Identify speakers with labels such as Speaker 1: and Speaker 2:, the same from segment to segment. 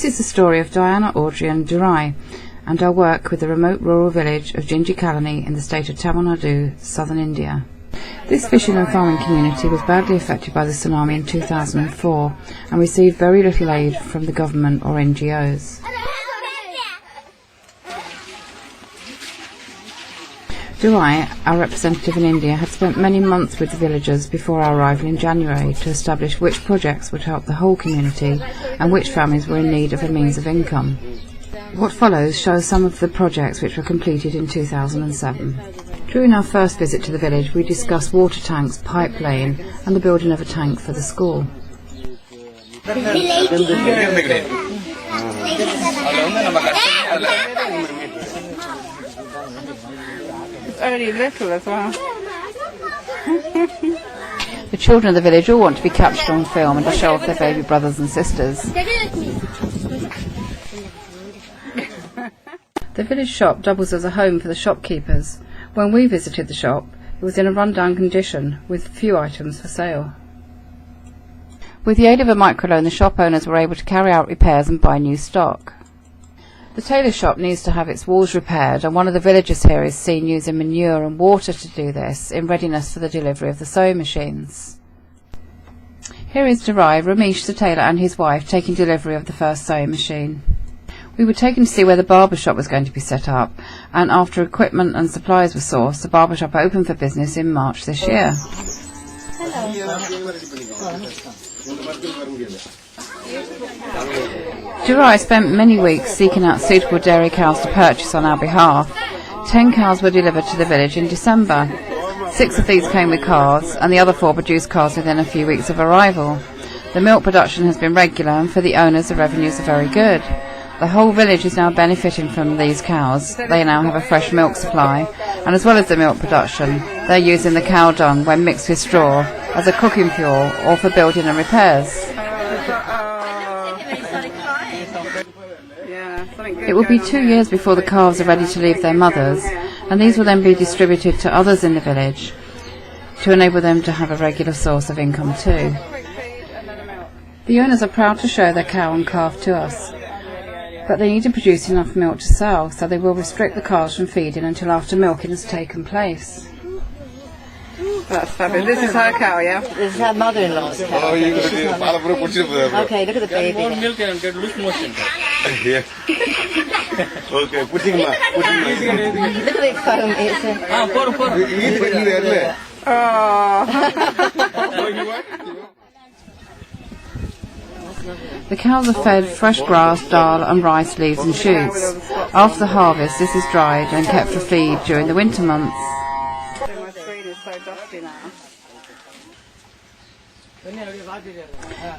Speaker 1: This is the story of Diana, Audrey and Durai, and our work with the remote rural village of Jinji Colony in the state of Tamil Nadu, southern India. This fishing and farming community was badly affected by the tsunami in 2004 and received very little aid from the government or NGOs. Durai, our representative in India, had spent many months with the villagers before our arrival in January to establish which projects would help the whole community and which families were in need of a means of income. What follows shows some of the projects which were completed in 2007. During our first visit to the village, we discussed water tanks, pipe laying and the building of a tank for the school.
Speaker 2: It's only little as well.
Speaker 1: The children of the village all want to be captured on film and to show off their baby brothers and sisters. The village shop doubles as a home for the shopkeepers. When we visited the shop, it was in a run-down condition with few items for sale. With the aid of a microloan, the shop owners were able to carry out repairs and buy new stock. The tailor shop needs to have its walls repaired, and one of the villagers here is seen using manure and water to do this in readiness for the delivery of the sewing machines. Here is Durai, Ramesh the tailor and his wife taking delivery of the first sewing machine. We were taken to see where the barber shop was going to be set up, and after equipment and supplies were sourced, the barber shop opened for business in March this year. Durai spent many weeks seeking out suitable dairy cows to purchase on our behalf. 10 cows were delivered to the village in December. 6 of these came with calves, and the other 4 produced calves within a few weeks of arrival. The milk production has been regular, and for the owners the revenues are very good. The whole village is now benefiting from these cows. They now have a fresh milk supply, and as well as the milk production, they're using the cow dung when mixed with straw as a cooking fuel or for building and repairs. It will be 2 years before the calves are ready to leave their mothers, and these will then be distributed to others in the village to enable them to have a regular source of income too. The owners are proud to show their cow and calf to us, but they need to produce enough milk to sell, so they will restrict the calves from feeding until after milking has taken place.
Speaker 2: That's fabulous. This is her cow, yeah?
Speaker 3: This is her mother-in-law's cow. Okay, look at the baby.
Speaker 4: More milk and get loose motion.
Speaker 3: Okay, putting my. Look at it foam. It's
Speaker 1: The cows are fed fresh grass, dal and rice leaves and shoots. After the harvest, this is dried and kept for feed during the winter months.
Speaker 2: My screen is so dusty now.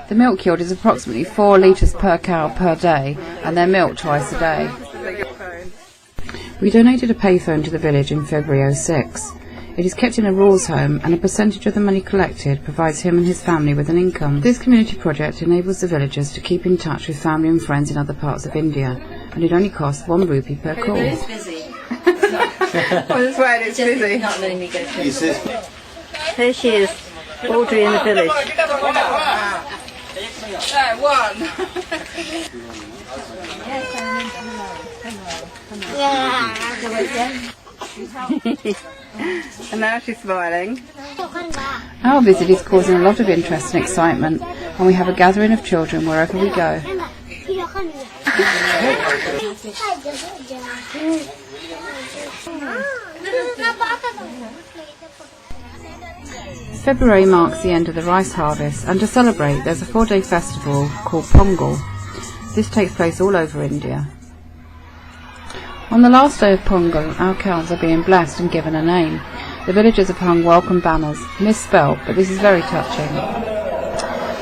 Speaker 1: The milk yield is approximately 4 litres per cow per day, and they're milked twice a day. We donated a payphone to the village in February 2006. It is kept in a rules home, and a percentage of the money collected provides him and his family with an income. This community project enables the villagers to keep in touch with family and friends in other parts of India, and it only costs 1 rupee per call.
Speaker 3: It is busy.
Speaker 2: Well, this way it's busy.
Speaker 3: Not letting me go through. Here she is, Audrey in the village.
Speaker 2: And now she's smiling.
Speaker 1: Our visit is causing a lot of interest and excitement, and we have a gathering of children wherever we go. February marks the end of the rice harvest, and to celebrate there's a 4-day festival called Songul. This takes place all over India. On the last day of Pongal, our cows are being blessed and given a name. The villagers have hung welcome banners, misspelt, but this is very touching.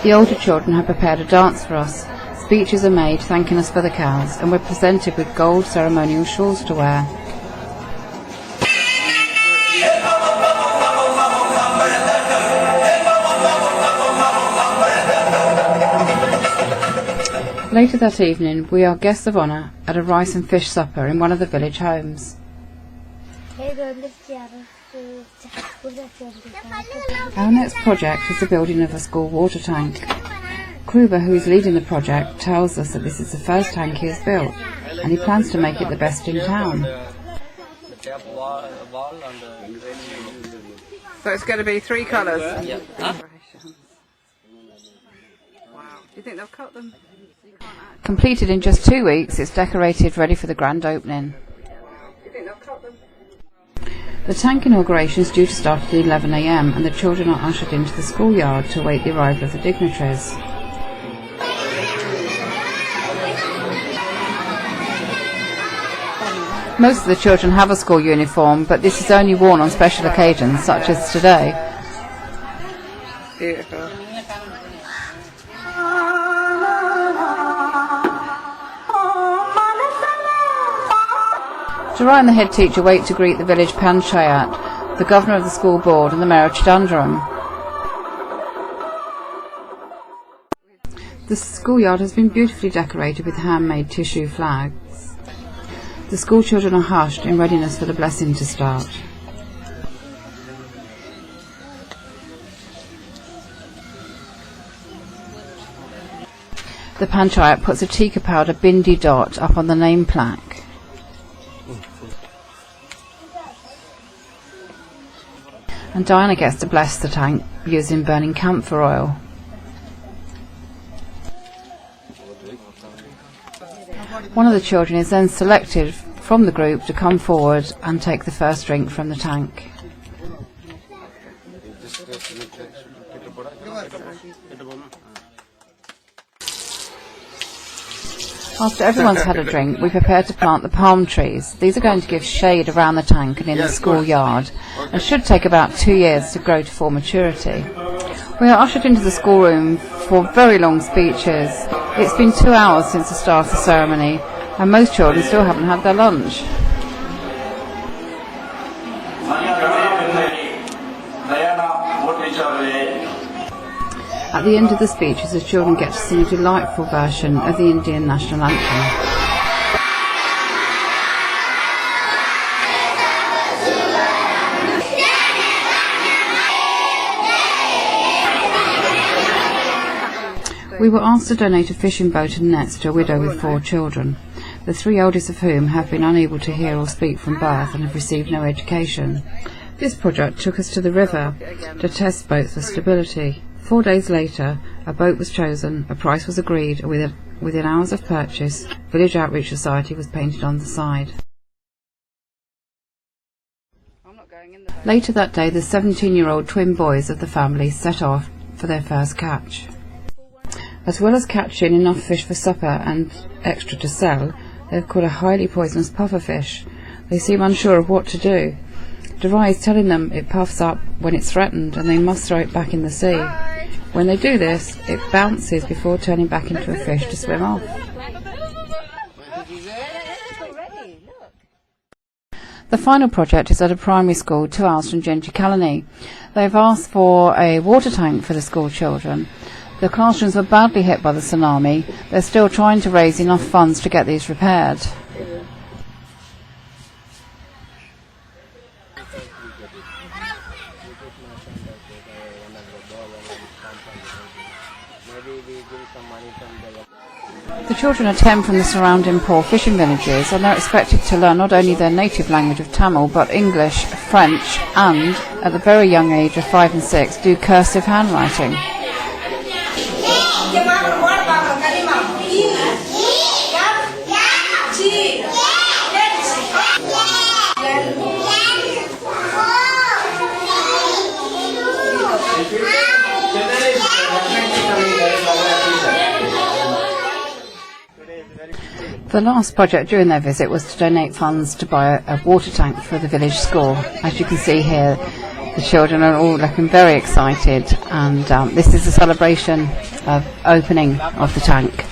Speaker 1: The older children have prepared a dance for us. Speeches are made thanking us for the cows, and we're presented with gold ceremonial shawls to wear. Later that evening, we are guests of honour at a rice and fish supper in one of the village homes. Our next project is the building of a school water tank. Kruber, who is leading the project, tells us that this is the first tank he has built, and he plans to make it the best in town.
Speaker 2: So it's going to be 3 colours.
Speaker 4: Yeah.
Speaker 2: Wow. Do you think they'll cut them?
Speaker 1: Completed in just 2 weeks, it's decorated, ready for the grand opening.
Speaker 2: Do you think they'll cut them?
Speaker 1: The tank inauguration is due to start at 11 a.m. and the children are ushered into the schoolyard to await the arrival of the dignitaries. Most of the children have a school uniform, but this is only worn on special occasions, such as today.
Speaker 2: Beautiful.
Speaker 1: Jari and the head teacher wait to greet the village panchayat, the governor of the school board and the mayor of Chidandaram. The schoolyard has been beautifully decorated with handmade tissue flags. The school children are hushed in readiness for the blessing to start. The panchayat puts a tikka powder bindi dot up on the name plaque. And Diana gets to bless the tank using burning camphor oil. One of the children is then selected from the group to come forward and take the first drink from the tank. After everyone's had a drink, we prepare to plant the palm trees. These are going to give shade around the tank and in the schoolyard, and should take about 2 years to grow to full maturity. We are ushered into the schoolroom for very long speeches. It's been 2 hours since the start of the ceremony, and most children still haven't had their lunch. At the end of the speeches, the children get to sing a delightful version of the Indian national anthem. We were asked to donate a fishing boat and nets to a widow with 4 children, the 3 eldest of whom have been unable to hear or speak from birth and have received no education. This project took us to the river to test boats for stability. 4 days later, a boat was chosen, a price was agreed, and within hours of purchase, Village Outreach Society was painted on the side. Later that day, the 17-year-old twin boys of the family set off for their first catch. As well as catching enough fish for supper and extra to sell, they have caught a highly poisonous pufferfish. They seem unsure of what to do. Jari is telling them it puffs up when it's threatened and they must throw it back in the sea. When they do this, it bounces before turning back into a fish to swim off. The final project is at a primary school 2 hours from Genji Colony. They've asked for a water tank for the school children. The classrooms were badly hit by the tsunami. They're still trying to raise enough funds to get these repaired. The children attend from the surrounding poor fishing villages, and they're expected to learn not only their native language of Tamil, but English, French, and, at the very young age of 5 and 6, do cursive handwriting. The last project during their visit was to donate funds to buy a water tank for the village school. As you can see here, the children are all looking very excited, and this is a celebration of opening of the tank.